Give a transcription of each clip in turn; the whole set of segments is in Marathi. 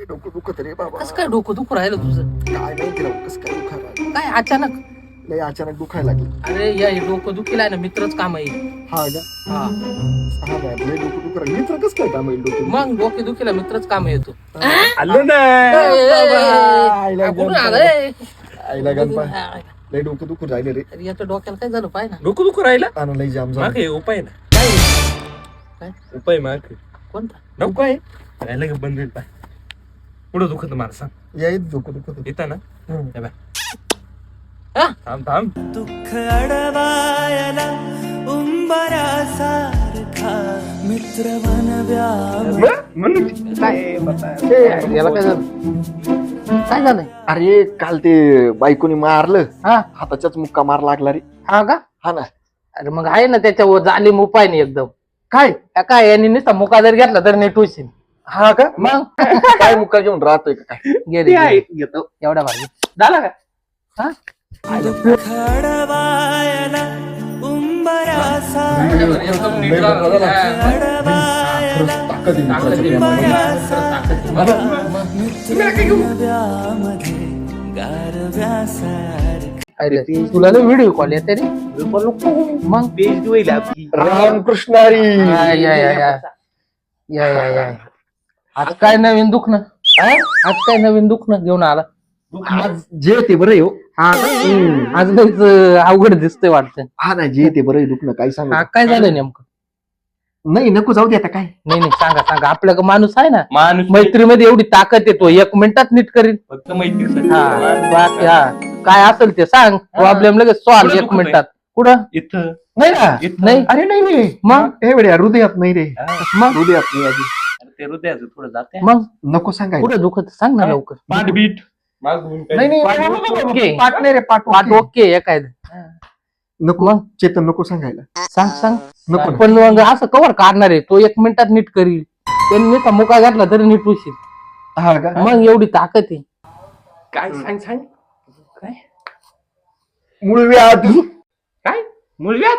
डोकं दुखत रे बाबा. कसं काय डोकं दुखू राहिलं तुझं? काय माहिती राव कसं काय दुखायला लागलं. काय अचानक? लय अचानक दुखायला लागलं. अरे या डोकं दुखीला ना मित्रच काम आहे. हा का? हा हा बाय लय डोकं दुखू राहिलं. मित्र कसं काय काम येईल डोकं? मग डोके दुखीला मित्रच काम येतो. आलं ना आईला कुठून गणपा. आलंय? आईला गणपा. लय डोकं दुखू राहिले रे. अरे याच्या डोक्याला काय झालं पाय ना. डोकं दुखू राहिला आणि लय जाम झालं. मागे उपाय ना काय काय उपाय माग कोणता? नको आहे राहिला का बंद होईल पाय पुढं दुखत मला सांग यायच डोकं दुखत होतं. येतं ना हे बाय हा? थांब थांब दुःख अडवायला उंबऱ्यासारखा मित्र बनव्या याला काय झालं? काय झालंय? अरे काल ते बायकोनी मारलं. हा हाताच्याच मुक्का मार लागला रे. हा का? हा ना. अरे मग आहे ना त्याच्यावर जालीम उपाय नाही एकदम. काय काय यांनी नुसता मुका जर घेतला तर नीट होशील. हा का मग काय मुक्का घेऊन राहतोय का काय? गेले घेतो एवढ्या भारी झाला का? हा दुःख अडवायला उंबऱ्यासारखा ताकद आहे मित्राच्या मित्रव्यामध्ये गारव्यासारखा अरे तुला व्हिडिओ कॉल येते रे. मग पेज होईल आपली रामकृष्ण हरी. या या या या या या या आज काय नवीन दुखणं? आज काय नवीन दुखणं घेऊन आला? आज जे ते बरं आहे हो. आज लईच अवघड दिसतंय वाटतं. हा ना जे ते बरं आहे दुखणं काय सांग. हा काय झालं नेमकं? नाही नको जाऊ दे आता काय. नाही नाही सांगा सांगा आपल्या माणूस आहे ना. माणूस मैत्रीमध्ये एवढी ताकद येतो 1 मिनिटात नीट करीन. फक्त माहिती हा बाकी हा काय असेल ते सांग. प्रॉब्लेम लगेच सॉल्व कुठं 1 दुखतंय? मिनिटात. कुठं? इथं नाही ना इथं. नाही अरे नाही नाही मग हे वेळी हृदयात नाही रे. मग हृदयात नाही अजून. अरे ते हृदयाचं थोडं जाते मग नको सांगायला. कुठं दुखत सांग ना लवकर. पाठबीट मागून नाही नाही पाठ ओके. पाठ नाही रे पाठ वाट ओके. ओके काय नको मग चेतन नको सांगायला. सांग सांग. नको ना. पण मग असं कवर काढणार आहे तो 1 मिनिटात नीट करील. त्यांनी मुका घातला तरी नीट होशील. हा का मग एवढी ताकद आहे. काय सांग सांग काय मूळव्याध. काय मुलग्यात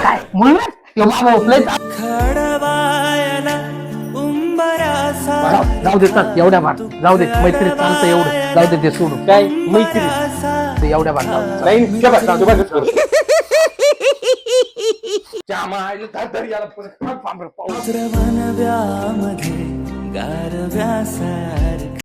काय मुलगा? यो बाबा लय खडवायला उंबऱ्यासारखा जाऊ दे चल एवढ्या भार जाऊ दे मैत्री चालतं एवढं जाऊ दे ते सोडून काय मैत्री ते एवढ्या भार जाऊ दे. नाही त्या बघ, त्या बघ. श्यामा आईला तातरी याला परत पांढरं पाऊस मित्र बनव्यामध्ये गारव्यासारखा